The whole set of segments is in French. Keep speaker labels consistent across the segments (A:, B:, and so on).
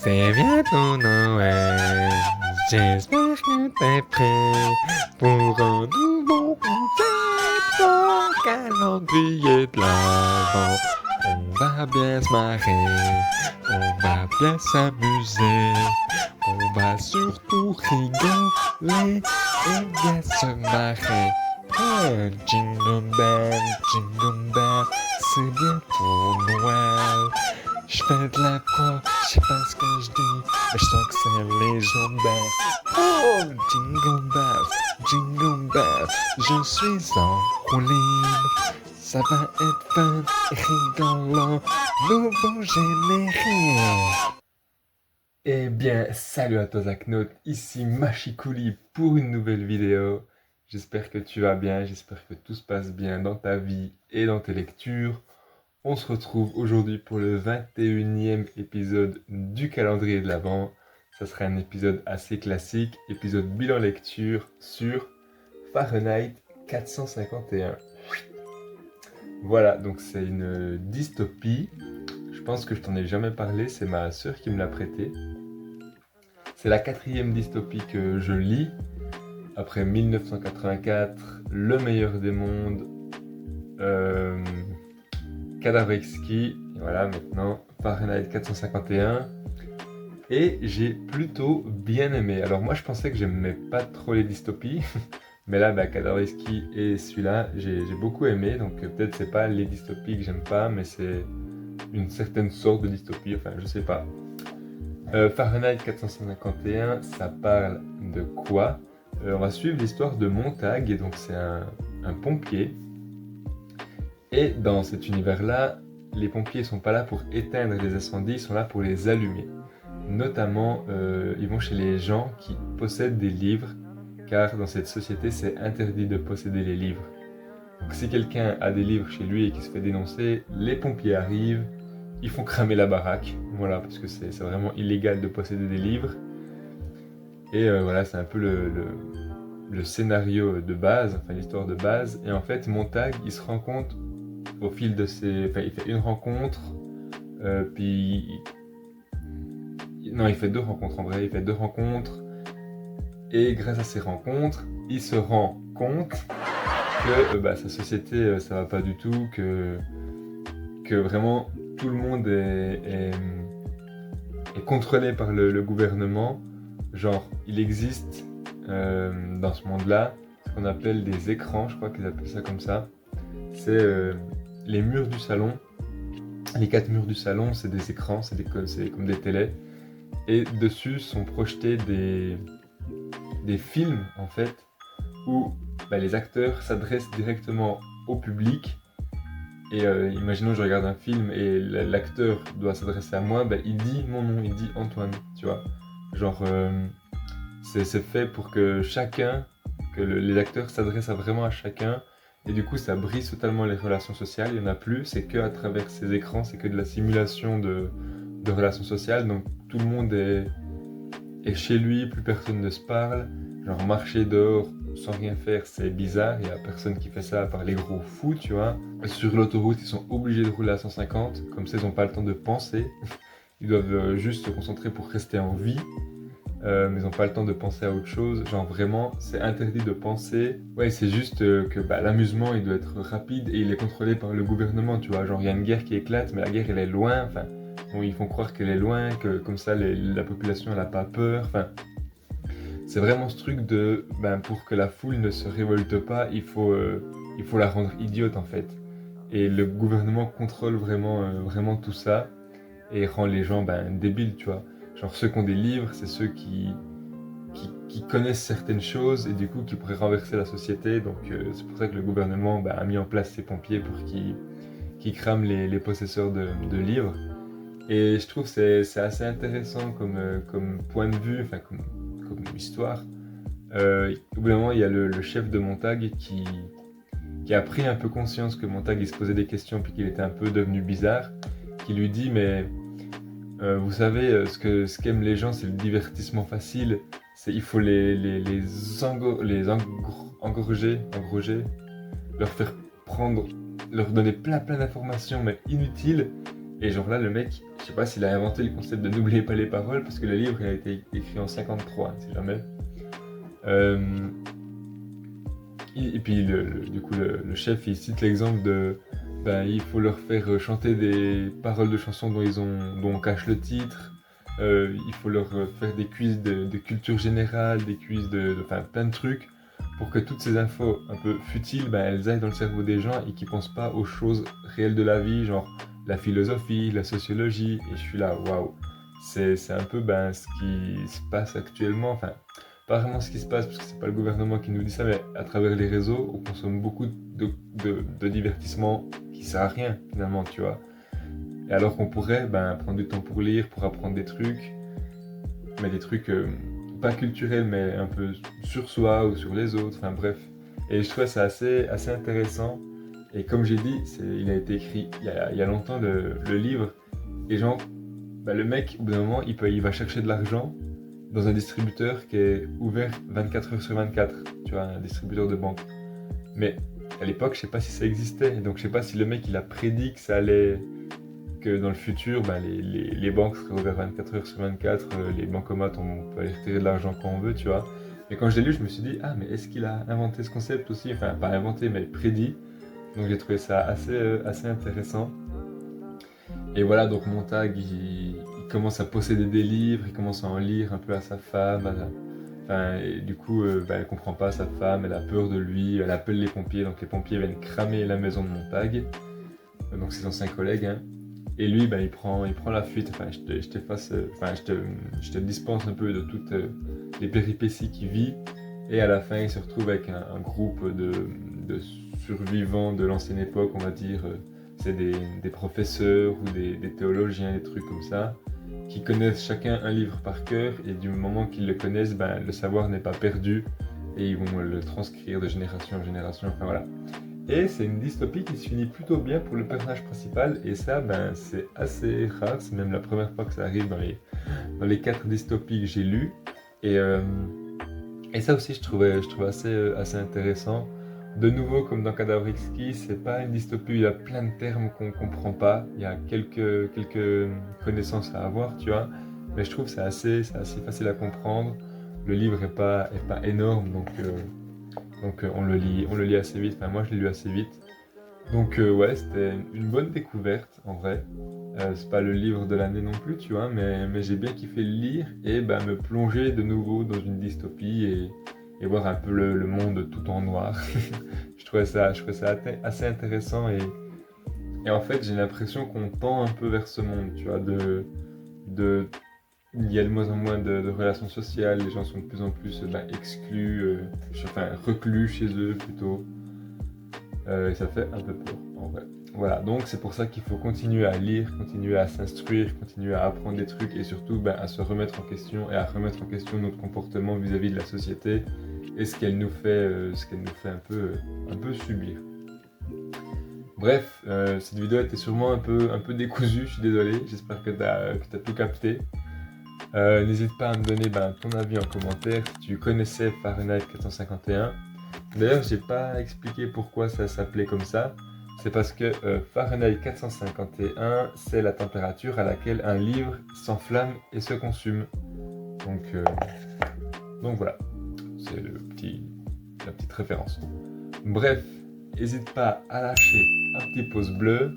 A: C'est bientôt Noël, j'espère que t'es prêt pour un nouveau concept au calendrier de l'Avent. On va bien se marrer, on va bien s'amuser, on va surtout rigoler et bien se marrer. Jingle bell, c'est bientôt Noël. Je fais de l'impro, je sais pas ce que je dis, mais je sens que c'est légendaire. Oh, jingle bells, je suis en roue libre. Ça va être fun et rigolant, nouveau générique. Eh bien, salut à toi Zaknote, ici Machikouli pour une nouvelle vidéo. J'espère que tu vas bien, j'espère que tout se passe bien dans ta vie et dans tes lectures. On se retrouve aujourd'hui pour le 21e épisode du calendrier de l'Avent. Ça sera un épisode assez classique, épisode bilan lecture sur Fahrenheit 451. Voilà, donc c'est une dystopie. Je pense que je t'en ai jamais parlé, c'est ma sœur qui me l'a prêté. C'est la 4e dystopie que je lis. Après 1984, Le meilleur des mondes, Kadavrevski, et voilà maintenant Fahrenheit 451. Et j'ai plutôt bien aimé. Alors moi je pensais que j'aimais pas trop les dystopies, mais là Kadavrevski et celui-là j'ai beaucoup aimé. Donc peut-être c'est pas les dystopies que j'aime pas, mais c'est une certaine sorte de dystopie, enfin je sais pas. Fahrenheit 451, ça parle de quoi? On va suivre l'histoire de Montag, et donc c'est un pompier. Et dans cet univers-là, les pompiers sont pas là pour éteindre les incendies, ils sont là pour les allumer. Notamment, ils vont chez les gens qui possèdent des livres, car dans cette société, c'est interdit de posséder les livres. Donc si quelqu'un a des livres chez lui et qui se fait dénoncer, les pompiers arrivent, ils font cramer la baraque, voilà, parce que c'est vraiment illégal de posséder des livres. Et voilà, c'est un peu le scénario de base, enfin l'histoire de base. Et en fait, Montag, il se rend compte au fil de ses... Enfin, il fait une rencontre, puis... Non, il fait 2 rencontres en vrai, il fait 2 rencontres. Et grâce à ces rencontres, il se rend compte que sa société, ça va pas du tout, que vraiment tout le monde est contrôlé par le gouvernement. Genre, il existe dans ce monde-là ce qu'on appelle des écrans, je crois qu'ils appellent ça comme ça. C'est les murs du salon. Les 4 murs du salon, c'est des écrans, c'est comme des télés. Et dessus sont projetés des films, en fait, où les acteurs s'adressent directement au public. Et imaginons je regarde un film et l'acteur doit s'adresser à moi, il dit mon nom, il dit Antoine, tu vois. Genre, c'est fait pour que les acteurs s'adressent vraiment à chacun. Et du coup, ça brise totalement les relations sociales. Il n'y en a plus, c'est que à travers ces écrans, c'est que de la simulation de relations sociales. Donc tout le monde est chez lui, plus personne ne se parle. Genre marcher dehors sans rien faire, c'est bizarre. Il n'y a personne qui fait ça à part les gros fous, tu vois. Sur l'autoroute, ils sont obligés de rouler à 150. Comme ça, ils n'ont pas le temps de penser. Ils doivent juste se concentrer pour rester en vie. Mais ils n'ont pas le temps de penser à autre chose. Genre vraiment, c'est interdit de penser. Ouais, c'est juste que l'amusement, il doit être rapide et il est contrôlé par le gouvernement, tu vois. Genre, il y a une guerre qui éclate, mais la guerre, elle est loin. Enfin, bon, ils font croire qu'elle est loin, que comme ça, la population, elle n'a pas peur. Enfin, c'est vraiment ce truc de... pour que la foule ne se révolte pas, il faut la rendre idiote, en fait. Et le gouvernement contrôle vraiment tout ça et rend les gens débiles, tu vois. Genre ceux qui ont des livres, c'est ceux qui connaissent certaines choses et du coup qui pourraient renverser la société. Donc c'est pour ça que le gouvernement a mis en place ces pompiers pour qu'ils crament les possesseurs de livres. Et je trouve que c'est assez intéressant comme point de vue, enfin comme histoire. Au bout d'un moment, il y a le chef de Montag qui a pris un peu conscience que Montag il se posait des questions puis qu'il était un peu devenu bizarre, qui lui dit mais... vous savez, ce qu'aiment les gens, c'est le divertissement facile. Il faut engorger, leur faire prendre, leur donner plein d'informations, mais inutiles. Et genre là, le mec, je sais pas s'il a inventé le concept de n'oubliez pas les paroles, parce que le livre il a été écrit en 53, si jamais. Euh, et puis du coup, le chef, il cite l'exemple de, ben, il faut leur faire chanter des paroles de chansons dont on cache le titre. Il faut leur faire des quiz de culture générale, des quiz enfin, plein de trucs, pour que toutes ces infos un peu futiles, ben, elles aillent dans le cerveau des gens et qu'ils pensent pas aux choses réelles de la vie, genre la philosophie, la sociologie. Et je suis là, waouh, c'est un peu ben, ce qui se passe actuellement. Enfin, pas vraiment ce qui se passe, parce que c'est pas le gouvernement qui nous dit ça, mais à travers les réseaux, on consomme beaucoup de divertissement qui sert à rien, finalement, tu vois. Et alors qu'on pourrait ben, prendre du temps pour lire, pour apprendre des trucs, mais des trucs pas culturels, mais un peu sur soi ou sur les autres, enfin bref. Et je trouve ça assez intéressant. Et comme j'ai dit, il a été écrit il y a longtemps, le livre. Et genre, ben, le mec, au bout d'un moment, il va chercher de l'argent dans un distributeur qui est ouvert 24 heures sur 24, tu vois, un distributeur de banque. Mais à l'époque, je sais pas si ça existait, donc je sais pas si le mec il a prédit que ça allait, que dans le futur, ben, les banques seraient ouvertes 24 heures sur 24, les bancomates, on peut aller retirer de l'argent quand on veut, tu vois. Mais quand je l'ai lu, je me suis dit, ah, mais est-ce qu'il a inventé ce concept aussi? Enfin, pas inventé, mais prédit. Donc j'ai trouvé ça assez intéressant. Et voilà, donc Montag, il commence à posséder des livres, il commence à en lire un peu à sa femme. Enfin, et du coup, bah, elle comprend pas sa femme, elle a peur de lui, elle appelle les pompiers, donc les pompiers viennent cramer la maison de Montag, donc ses anciens collègues, hein. Et lui, bah, il prend la fuite. Enfin, je te dispense un peu de toutes les péripéties qu'il vit. Et à la fin, il se retrouve avec un groupe de survivants de l'ancienne époque, on va dire. C'est des professeurs ou des théologiens, des trucs comme ça, qui connaissent chacun un livre par cœur. Et du moment qu'ils le connaissent, ben, le savoir n'est pas perdu. Et ils vont le transcrire de génération en génération. Enfin voilà. Et c'est une dystopie qui se finit plutôt bien pour le personnage principal, et ça, ben, c'est assez rare, c'est même la première fois que ça arrive dans les 4 dystopies que j'ai lues. Et, euh, et ça aussi, je trouvais assez intéressant. De nouveau, comme dans Cadavrixki, c'est pas une dystopie, il y a plein de termes qu'on comprend pas, il y a quelques connaissances à avoir, tu vois, mais je trouve que c'est assez facile à comprendre. Le livre est pas énorme, donc on le lit assez vite, enfin moi je l'ai lu assez vite. Donc ouais, c'était une bonne découverte en vrai. C'est pas le livre de l'année non plus, tu vois, mais j'ai bien kiffé le lire et bah, me plonger de nouveau dans une dystopie et voir un peu le monde tout en noir. Je trouvais ça assez intéressant et en fait j'ai l'impression qu'on tend un peu vers ce monde, tu vois, de il y a de moins en moins de relations sociales, les gens sont de plus en plus bah, exclus, enfin reclus chez eux plutôt. Et ça fait un peu peur en vrai. Voilà, donc c'est pour ça qu'il faut continuer à lire, continuer à s'instruire, continuer à apprendre des trucs et surtout ben, à se remettre en question et à remettre en question notre comportement vis-à-vis de la société et ce qu'elle nous fait un peu subir. Bref, cette vidéo était sûrement un peu décousue, je suis désolé, j'espère que t'as tout capté. N'hésite pas à me donner ben, ton avis en commentaire si tu connaissais Fahrenheit 451. D'ailleurs, j'ai pas expliqué pourquoi ça s'appelait comme ça. C'est parce que Fahrenheit 451, c'est la température à laquelle un livre s'enflamme et se consume. Donc, euh, donc voilà, c'est la petite référence. Bref, n'hésite pas à lâcher un petit pouce bleu.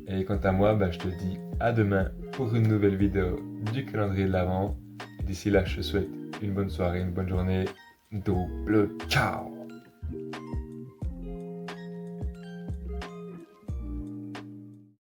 A: Et quant à moi, bah, je te dis à demain pour une nouvelle vidéo du calendrier de l'Avent. D'ici là, je te souhaite une bonne soirée, une bonne journée. Double ciao!